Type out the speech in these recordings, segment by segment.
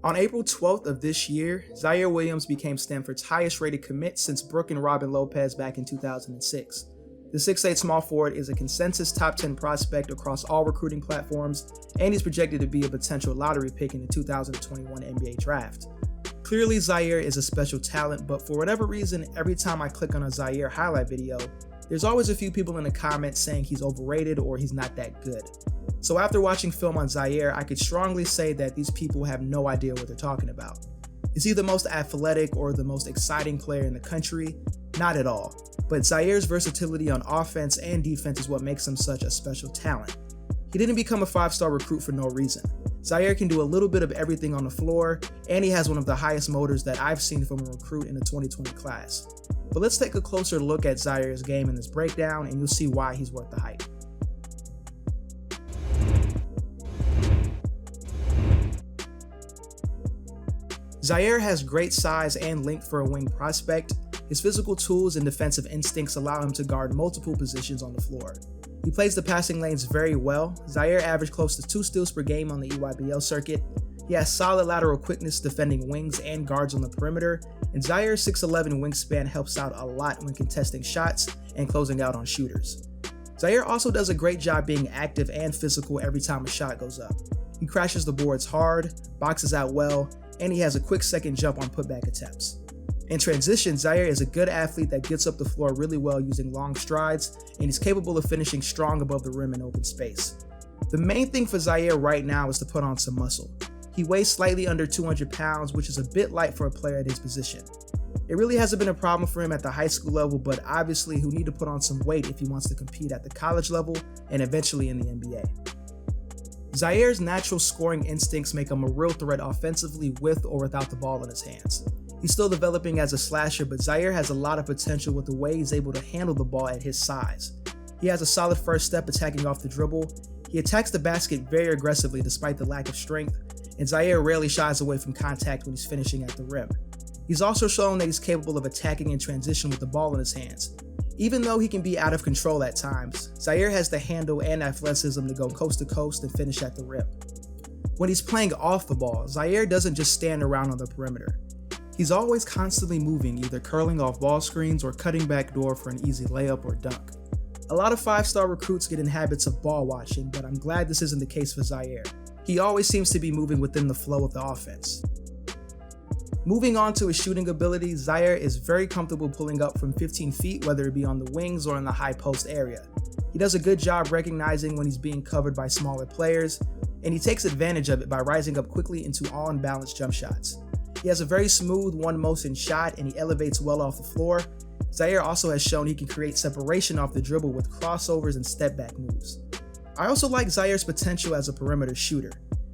On April 12th of this year, Ziaire Williams became Stanford's highest rated commit since Brooke and Robin Lopez back in 2006. The 6'8 small forward is a consensus top 10 prospect across all recruiting platforms, and he's projected to be a potential lottery pick in the 2021 NBA draft. Clearly, Ziaire is a special talent, but for whatever reason, every time I click on a Ziaire highlight video, there's always a few people in the comments saying he's overrated or he's not that good. So after watching film on Ziaire, I could strongly say that these people have no idea what they're talking about. Is he the most athletic or the most exciting player in the country? Not at all. But Ziaire's versatility on offense and defense is what makes him such a special talent. He didn't become a 5-star recruit for no reason. Ziaire can do a little bit of everything on the floor, and he has one of the highest motors that I've seen from a recruit in the 2020 class. But let's take a closer look at Ziaire's game in this breakdown, and you'll see why he's worth the hype. Ziaire has great size and length for a wing prospect. His physical tools and defensive instincts allow him to guard multiple positions on the floor. He plays the passing lanes very well. Ziaire averaged close to 2 steals per game on the EYBL circuit. He has solid lateral quickness defending wings and guards on the perimeter, and Ziaire's 6'11 wingspan helps out a lot when contesting shots and closing out on shooters. Ziaire also does a great job being active and physical every time a shot goes up. He crashes the boards hard, boxes out well, and he has a quick second jump on putback attempts. In transition, Ziaire is a good athlete that gets up the floor really well using long strides, and he's capable of finishing strong above the rim in open space. The main thing for Ziaire right now is to put on some muscle. He weighs slightly under 200 pounds, which is a bit light for a player at his position. It really hasn't been a problem for him at the high school level, but obviously he'll need to put on some weight if he wants to compete at the college level and eventually in the NBA. Ziaire's natural scoring instincts make him a real threat offensively with or without the ball in his hands. He's still developing as a slasher, but Ziaire has a lot of potential with the way he's able to handle the ball at his size. He has a solid first step attacking off the dribble. He attacks the basket very aggressively despite the lack of strength, and Ziaire rarely shies away from contact when he's finishing at the rim. He's also shown that he's capable of attacking in transition with the ball in his hands. Even though he can be out of control at times, Ziaire has the handle and athleticism to go coast to coast and finish at the rim. When he's playing off the ball, Ziaire doesn't just stand around on the perimeter. He's always constantly moving, either curling off ball screens or cutting back door for an easy layup or dunk. A lot of 5-star recruits get in habits of ball watching, but I'm glad this isn't the case for Ziaire. He always seems to be moving within the flow of the offense. Moving on to his shooting ability, Ziaire is very comfortable pulling up from 15 feet, whether it be on the wings or in the high post area. He does a good job recognizing when he's being covered by smaller players, and he takes advantage of it by rising up quickly into all unbalanced jump shots. He has a very smooth one-motion shot, and he elevates well off the floor. Ziaire also has shown he can create separation off the dribble with crossovers and step-back moves. I also like Ziaire's potential as a perimeter shooter.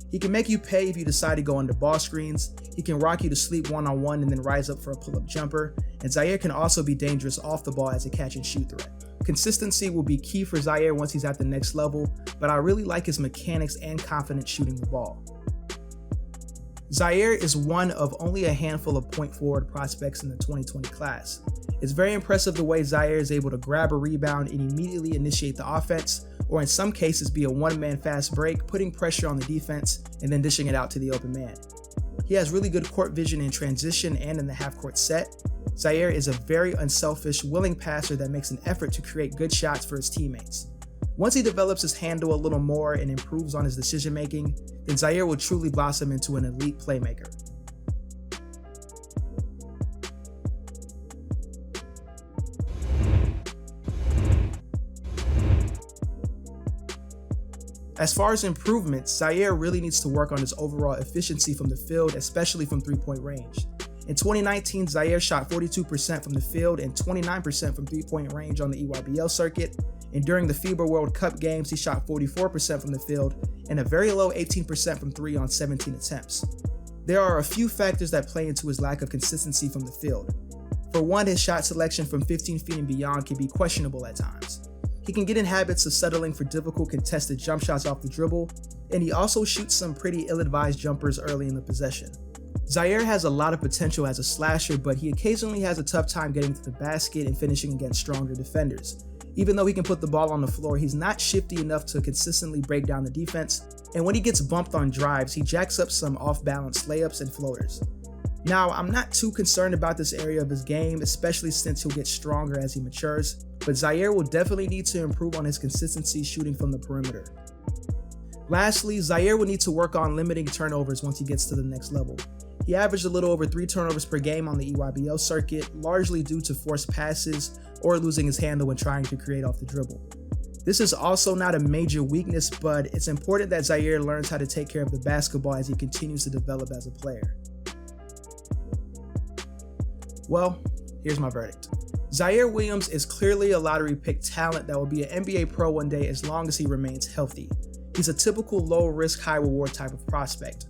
He can make you pay if you decide to go under ball screens, he can rock you to sleep one-on-one and then rise up for a pull-up jumper, and Ziaire can also be dangerous off the ball as a catch-and-shoot threat. Consistency will be key for Ziaire once he's at the next level, but I really like his mechanics and confidence shooting the ball. Ziaire is one of only a handful of point forward prospects in the 2020 class. It's very impressive the way Ziaire is able to grab a rebound and immediately initiate the offense, or in some cases be a one-man fast break, putting pressure on the defense and then dishing it out to the open man. He has really good court vision in transition and in the half-court set. Ziaire is a very unselfish, willing passer that makes an effort to create good shots for his teammates. Once he develops his handle a little more and improves on his decision-making, then Ziaire will truly blossom into an elite playmaker. As far as improvements, Ziaire really needs to work on his overall efficiency from the field, especially from three-point range. In 2019, Ziaire shot 42% from the field and 29% from three-point range on the EYBL circuit, and during the FIBA World Cup games, he shot 44% from the field and a very low 18% from three on 17 attempts. There are a few factors that play into his lack of consistency from the field. For one, his shot selection from 15 feet and beyond can be questionable at times. He can get in habits of settling for difficult contested jump shots off the dribble, and he also shoots some pretty ill-advised jumpers early in the possession. Ziaire has a lot of potential as a slasher, but he occasionally has a tough time getting to the basket and finishing against stronger defenders. Even though he can put the ball on the floor, he's not shifty enough to consistently break down the defense, and when he gets bumped on drives, he jacks up some off-balance layups and floaters. Now, I'm not too concerned about this area of his game, especially since he'll get stronger as he matures, but Ziaire will definitely need to improve on his consistency shooting from the perimeter. Lastly, Ziaire will need to work on limiting turnovers once he gets to the next level. He averaged a little over 3 turnovers per game on the EYBL circuit, largely due to forced passes or losing his handle when trying to create off the dribble. This is also not a major weakness, but it's important that Ziaire learns how to take care of the basketball as he continues to develop as a player. Well, here's my verdict. Ziaire Williams is clearly a lottery pick talent that will be an NBA pro one day as long as he remains healthy. He's a typical low-risk, high-reward type of prospect.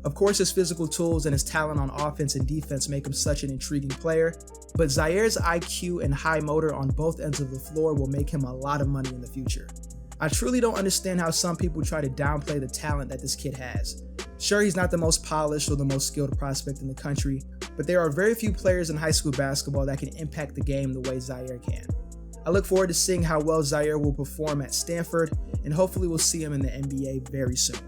Of course, his physical tools and his talent on offense and defense make him such an intriguing player, but Ziaire's IQ and high motor on both ends of the floor will make him a lot of money in the future. I truly don't understand how some people try to downplay the talent that this kid has. Sure, he's not the most polished or the most skilled prospect in the country, but there are very few players in high school basketball that can impact the game the way Ziaire can. I look forward to seeing how well Ziaire will perform at Stanford, and hopefully we'll see him in the NBA very soon.